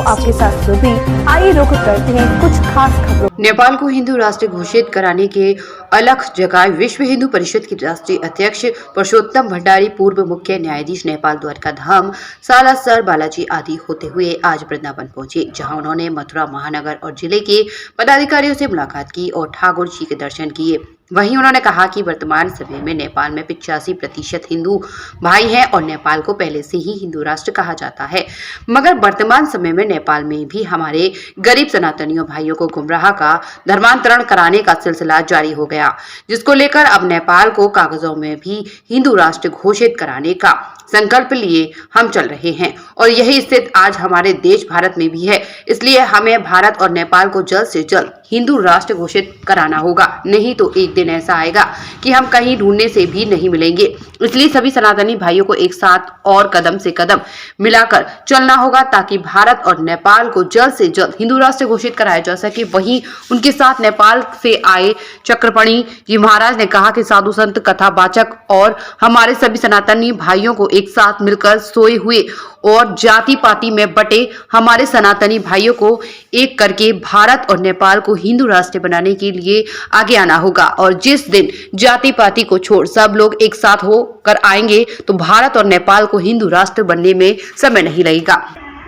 आपके साथ जुड़ी। आइए रुक करते हैं कुछ खास खबरों। नेपाल को हिंदू राष्ट्र घोषित कराने के अलख जगाए विश्व हिंदू परिषद के राष्ट्रीय अध्यक्ष पुरुषोत्तम भंडारी, पूर्व मुख्य न्यायाधीश नेपाल द्वारका धाम, सालासर, बालाजी आदि होते हुए आज वृंदावन पहुंचे, जहां उन्होंने मथुरा महानगर और जिले के पदाधिकारियों से मुलाकात की और ठाकुर जी के दर्शन किए। वहीं उन्होंने कहा कि वर्तमान समय में नेपाल में 85% हिंदू भाई हैं और नेपाल को पहले से ही हिंदू राष्ट्र कहा जाता है, मगर वर्तमान समय में नेपाल में भी हमारे गरीब सनातनियों भाइयों को गुमराह का धर्मांतरण कराने का सिलसिला जारी हो गया, जिसको लेकर अब नेपाल को कागजों में भी हिंदू राष्ट्र घोषित कराने का संकल्प लिए हम चल रहे हैं और यही स्थिति आज हमारे देश भारत में भी है। इसलिए हमें भारत और नेपाल को जल्द से जल्द हिंदू राष्ट्र घोषित कराना होगा, नहीं तो एक दिन ऐसा आएगा कि हम कहीं ढूंढने से भी नहीं मिलेंगे। इसलिए सभी सनातनी भाइयों को एक साथ और कदम से कदम मिलाकर चलना होगा ताकि भारत और नेपाल को जल्द से जल्द हिंदू राष्ट्र घोषित कराया जा सके। वहीं उनके साथ नेपाल से आए चक्रपणी जी महाराज ने कहा कि साधु संत, कथा वाचक और हमारे सभी सनातनी भाइयों को एक साथ मिलकर सोए हुए और जाति पाति में बटे हमारे सनातनी भाइयों को एक करके भारत और नेपाल को हिंदू राष्ट्र बनाने के लिए आगे आना होगा। और जिस दिन जाति पाति को छोड़ सब लोग एक साथ होकर आएंगे तो भारत और नेपाल को हिंदू राष्ट्र बनने में समय नहीं लगेगा।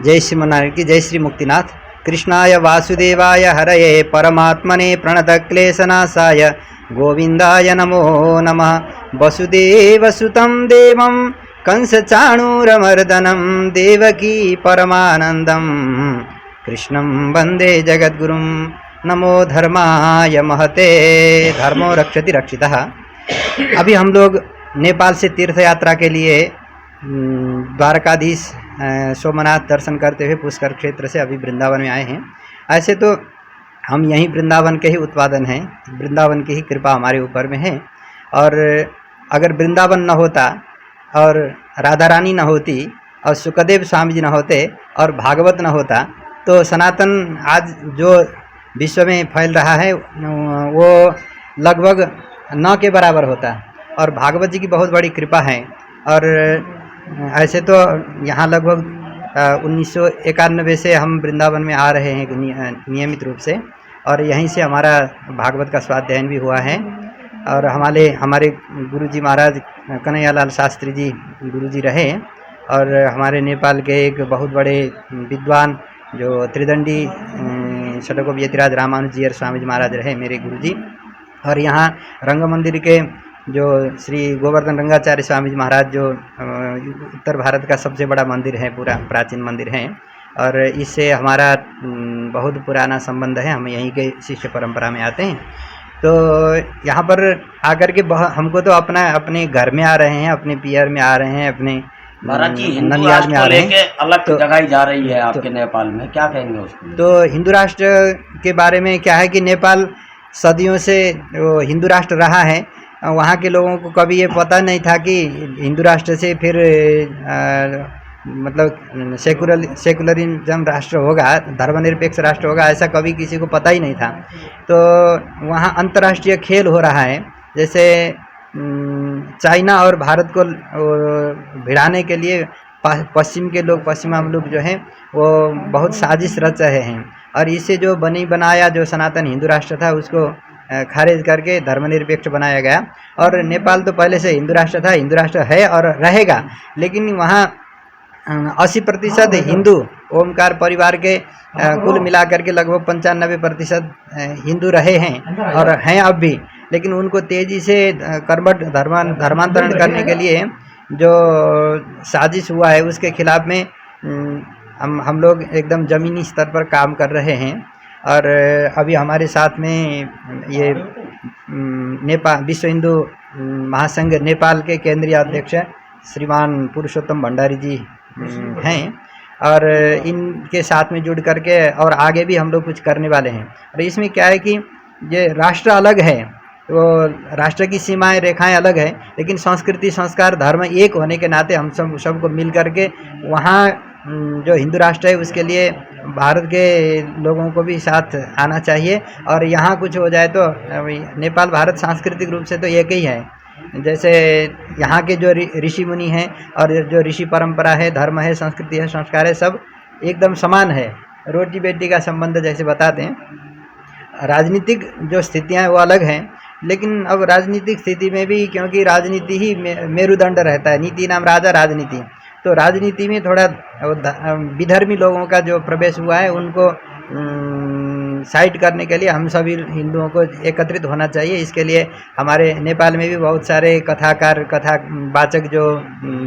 जय श्री मन्नारायण की जय। श्री मुक्तिनाथ। कृष्णाय वासुदेवाय हरये परमात्मने प्रणतक्लेशनाशाय गोविंदाय नमो नमः। वसुदेवसुतं देवं कंसचाणूरमर्दनं देवकी परमानंदं कृष्णं वंदे जगद्गुरुं। नमो धर्माय महते धर्मो रक्षति रक्षितः। अभी हम लोग नेपाल से तीर्थ यात्रा के लिए द्वारकाधीश सोमनाथ दर्शन करते हुए पुष्कर क्षेत्र से अभी वृंदावन में आए हैं। ऐसे तो हम यहीं वृंदावन के ही उत्पादन हैं, वृंदावन की ही कृपा हमारे ऊपर में है। और अगर वृंदावन न होता और राधा रानी न होती और सुखदेव स्वामी जी न होते और भागवत न होता तो सनातन आज जो विश्व में फैल रहा है वो लगभग न के बराबर होता। और भागवत जी की बहुत बड़ी कृपा है। और ऐसे तो यहाँ लगभग 1991 से हम वृंदावन में आ रहे हैं नियमित रूप से, और यहीं से हमारा भागवत का स्वाध्यायन भी हुआ है। और हमारे गुरुजी महाराज कन्हैयालाल शास्त्री जी गुरुजी रहे, और हमारे नेपाल के एक बहुत बड़े विद्वान जो त्रिदंडी षडकोप यतिराज रामानुजीयर स्वामी जी महाराज रहे मेरे गुरुजी। और यहाँ रंग मंदिर के जो श्री गोवर्धन रंगाचार्य स्वामी जी महाराज जो उत्तर भारत का सबसे बड़ा मंदिर है, पूरा प्राचीन मंदिर है, और इससे हमारा बहुत पुराना संबंध है। हम यहीं के शिष्य परंपरा में आते हैं। तो यहाँ पर आकर के हमको तो अपने घर में आ रहे हैं, अपने पियर में आ रहे हैं, अपने ननियाल में आ रहे हैं। अलग तो जगाई जा रही है आपके नेपाल में, क्या कहेंगे उसको? तो हिंदू राष्ट्र के बारे में क्या है कि नेपाल सदियों से हिंदू राष्ट्र रहा है। वहाँ के लोगों को कभी ये पता नहीं था कि हिंदू राष्ट्र से फिर मतलब सेकुलरिज्म राष्ट्र होगा, धर्मनिरपेक्ष राष्ट्र होगा, ऐसा कभी किसी को पता ही नहीं था। तो वहाँ अंतर्राष्ट्रीय खेल हो रहा है। जैसे चाइना और भारत को भिड़ाने के लिए पश्चिम के लोग, पश्चिमा लोग जो हैं वो बहुत साजिश रच रहे हैं, और इससे जो बनाया जो सनातन हिंदू राष्ट्र था उसको खारिज करके धर्मनिरपेक्ष बनाया गया। और नेपाल तो पहले से हिंदू राष्ट्र था, हिंदू राष्ट्र है और रहेगा, लेकिन वहाँ 80% हिंदू ओमकार परिवार के कुल मिलाकर के लगभग 95% हिंदू रहे हैं और हैं अब भी। लेकिन उनको तेज़ी से कर्मठ धर्मांतरण करने के लिए जो साजिश हुआ है उसके खिलाफ में हम लोग एकदम ज़मीनी स्तर पर काम कर रहे हैं। और अभी हमारे साथ में ये नेपाल विश्व हिंदू महासंघ नेपाल के केंद्रीय अध्यक्ष श्रीमान पुरुषोत्तम भंडारी जी हैं, और इनके साथ में जुड़ करके और आगे भी हम लोग कुछ करने वाले हैं। और इसमें क्या है कि ये राष्ट्र अलग है, वो राष्ट्र की सीमाएं रेखाएं अलग है, लेकिन संस्कृति संस्कार धर्म एक होने के नाते हम सबको मिल करके वहाँ जो हिंदू राष्ट्र है उसके लिए भारत के लोगों को भी साथ आना चाहिए। और यहाँ कुछ हो जाए तो नेपाल भारत सांस्कृतिक रूप से तो एक ही है। जैसे यहाँ के जो ऋषि मुनि हैं और जो ऋषि परंपरा है, धर्म है, संस्कृति है, संस्कार है, सब एकदम समान है। रोटी बेटी का संबंध जैसे बताते हैं, राजनीतिक जो स्थितियां हैं वो अलग हैं, लेकिन अब राजनीतिक स्थिति में भी क्योंकि राजनीति ही मेरुदंड रहता है, नीति नाम राजा राजनीति, तो राजनीति में थोड़ा विधर्मी लोगों का जो प्रवेश हुआ है उनको साइड करने के लिए हम सभी हिंदुओं को एकत्रित होना चाहिए। इसके लिए हमारे नेपाल में भी बहुत सारे कथाकार कथावाचक जो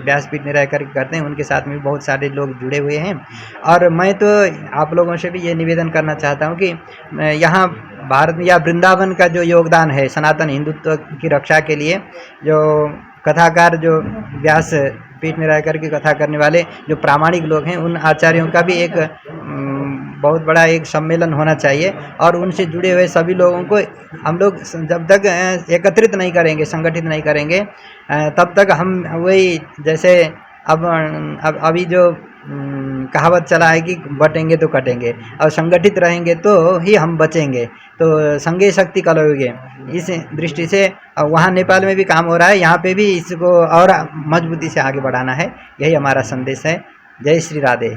व्यासपीठ में रह कर करते हैं, उनके साथ में भी बहुत सारे लोग जुड़े हुए हैं। और मैं तो आप लोगों से भी ये निवेदन करना चाहता हूँ कि यहाँ भारत में या वृंदावन का जो योगदान है सनातन हिंदुत्व की रक्षा के लिए, जो कथाकार जो व्यास पीठ में रह कर के कथा करने वाले जो प्रामाणिक लोग हैं, उन आचार्यों का भी एक बहुत बड़ा एक सम्मेलन होना चाहिए और उनसे जुड़े हुए सभी लोगों को हम लोग जब तक एकत्रित नहीं करेंगे, संगठित नहीं करेंगे, तब तक हम वही जैसे अब अभी जो कहावत चला है कि बटेंगे तो कटेंगे, और संगठित रहेंगे तो ही हम बचेंगे, तो संगे शक्ति कलौगे। इस दृष्टि से वहाँ नेपाल में भी काम हो रहा है, यहाँ पे भी इसको और मजबूती से आगे बढ़ाना है, यही हमारा संदेश है। जय श्री राधे।